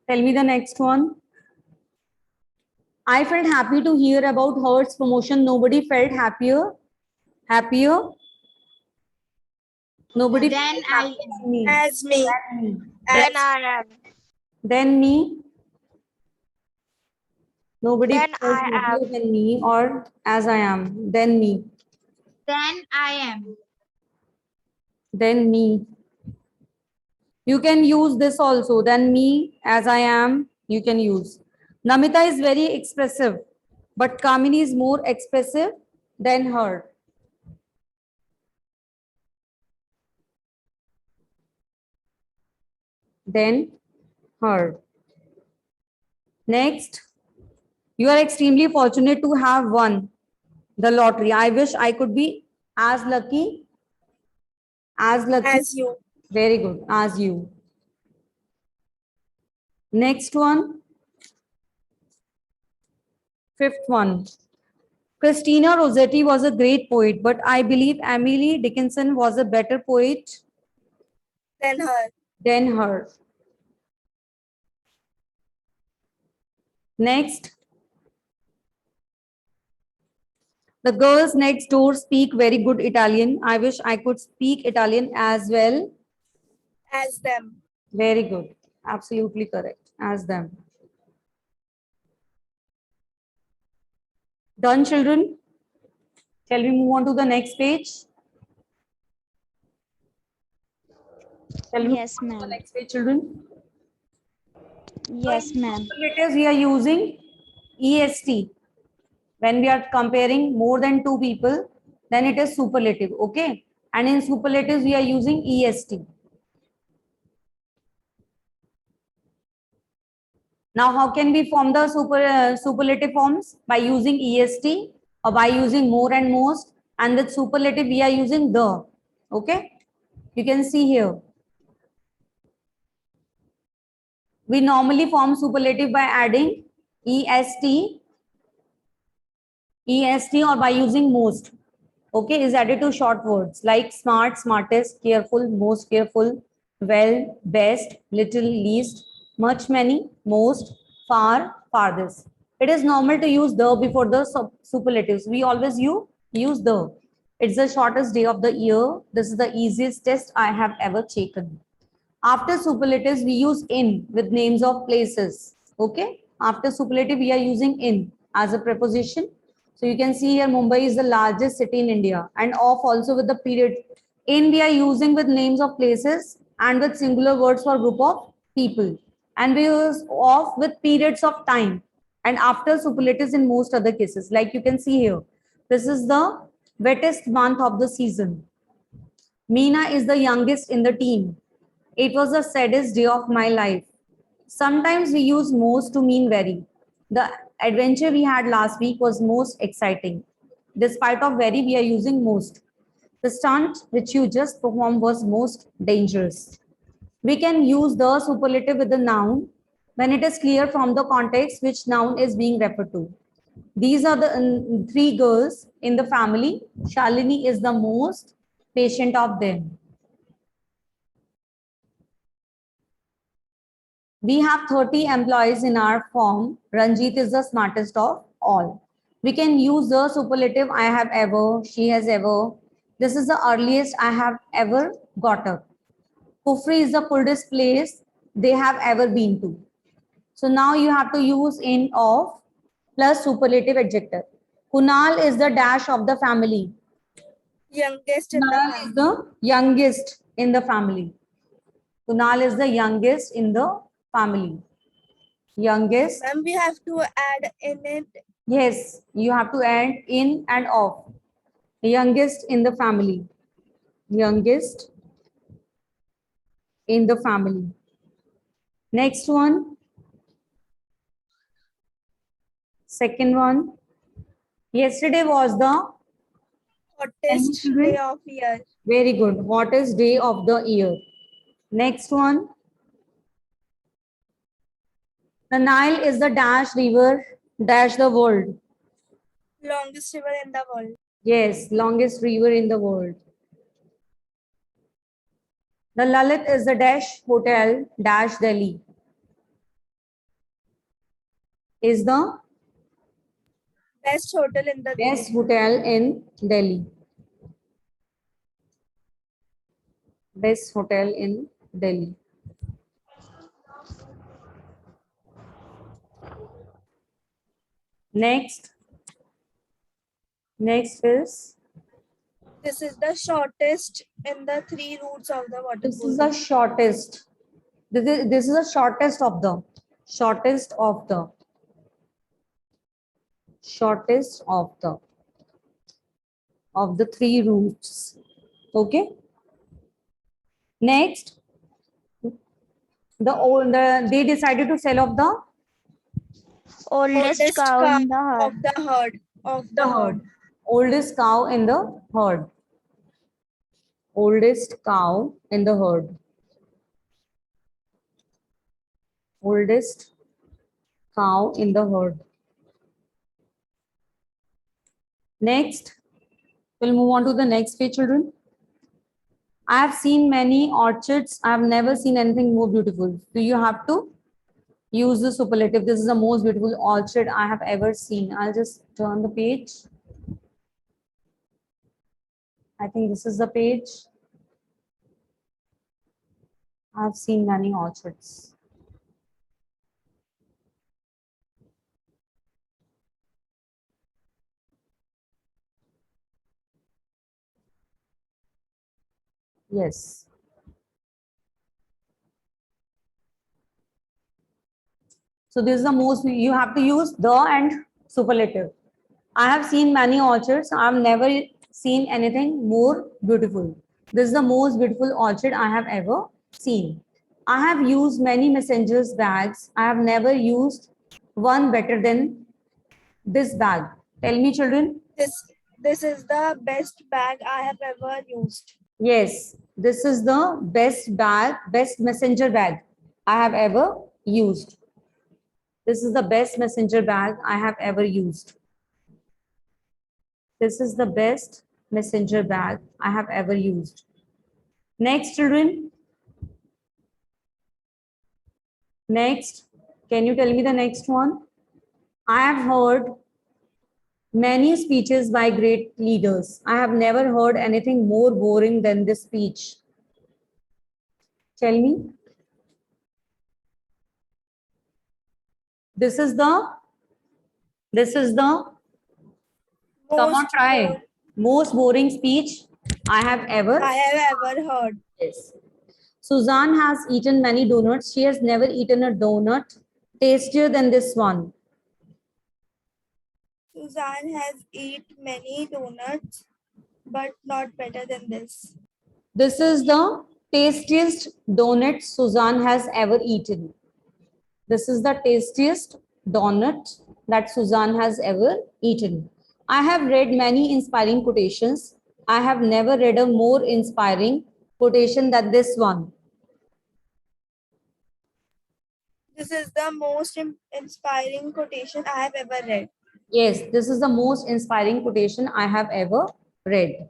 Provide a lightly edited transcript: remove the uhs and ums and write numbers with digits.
Tell me the next one. I felt happy to hear about Hurt's promotion. Nobody felt happier. Happier. Nobody Then felt I happier than me. As me. Than me. then I am. Then me. Nobody Then felt I happier am. than me or as I am. Then me. Then I am. Then me. You can use this also. Then me, as I am, you can use. Namita is very expressive, but Kamini is more expressive than her. Then her. Next, you are extremely fortunate to have won the lottery. I wish I could be as lucky. As lucky. As you. Very good. As you. Next one. Fifth one. Christina Rossetti was a great poet, but I believe Emily Dickinson was a better poet Then her. than her. Next. The girls next door speak very good Italian. I wish I could speak Italian as well. As them. Very good. Absolutely correct. As them. Done, children? Shall we move on to the next page? Shall we Yes, move on to the ma'am. next page, children? Yes, ma'am. Superlatives, we are using EST. When we are comparing more than two people, then it is superlative. Okay. And in superlatives, we are using EST. Now, how can we form the superlative forms? By using EST or by using more and most. And with superlative, we are using the. Okay. You can see here. We normally form superlative by adding EST or by using most. Okay, is added to short words like smart, smartest, careful, most careful, well, best, little, least, much, many, most, far, farthest. It is normal to use the before the superlatives. We always use the. It's the shortest day of the year. This is the easiest test I have ever taken. After superlatives, we use in with names of places. Okay. After superlative, we are using in as a preposition. So you can see here Mumbai is the largest city in India, and off also with the period. In we are using with names of places and with singular words for group of people. And we use off with periods of time and after superlatives in most other cases. Like you can see here, this is the wettest month of the season. Meena is the youngest in the team. It was the saddest day of my life. Sometimes we use most to mean very. The adventure we had last week was most exciting. Despite of very, we are using most. The stunt which you just performed was most dangerous. We can use the superlative with the noun when it is clear from the context which noun is being referred to. These are the three girls in the family. Shalini is the most patient of them. We have 30 employees in our firm. Ranjit is the smartest of all. We can use the superlative I have ever, she has ever. This is the earliest I have ever got up. Kufri is the coldest place they have ever been to. So now you have to use in of plus superlative adjective. Kunal is the dash of the family. Youngest in the Kunal is family. the youngest in the family. Kunal is the youngest in the family. Youngest. Ma'am, we have to add in it. Yes, you have to add in and of. Youngest in the family. Youngest in the family. Next one. Second one. Yesterday was the Hottest day of year. very good. Hottest day of the year. Next one. The Nile is the dash river dash the world. Longest river in the world. Yes, longest river in the world. The Lalit is the dash hotel dash Delhi. is the Best hotel in the best Delhi. hotel in Delhi. Best hotel in Delhi. Next. Next is, This is the shortest in the three routes of the this waterfall. is the shortest. This is the shortest of the shortest of the shortest of the three routes. Okay. Next, they decided to sell off the Oldest cow in the herd. of the herd. Of the herd. herd. Oldest cow in the herd. Oldest cow in the herd. Oldest cow in the herd. Next, we'll move on to the next page, children. I have seen many orchids. I have never seen anything more beautiful. So you have to use the superlative. This is the most beautiful orchid I have ever seen. I'll just turn the page. I think this is the page. I've seen many orchids. Yes. So this is the most, you have to use the and superlative. I have seen many orchids. I've never seen anything more beautiful. This is the most beautiful orchid I have ever seen. I have used many messengers bags. I have never used one better than this bag. Tell me, children. This is the best bag I have ever used. Yes, this is the best bag, best messenger bag I have ever used. This is the best messenger bag I have ever used. This is the best messenger bag I have ever used. Next, children. Next, can you tell me the next one? I have heard many speeches by great leaders. I have never heard anything more boring than this speech. Tell me. This is the come on, try. Most boring speech I have ever. heard. Yes. Suzanne has eaten many donuts. She has never eaten a donut tastier than this one. Suzanne has eaten many donuts, but not better than this. This is the tastiest donut Suzanne has ever eaten. This is the tastiest donut that Suzanne has ever eaten. I have read many inspiring quotations. I have never read a more inspiring quotation than this one. This is the most inspiring quotation I have ever read. Yes, this is the most inspiring quotation I have ever read.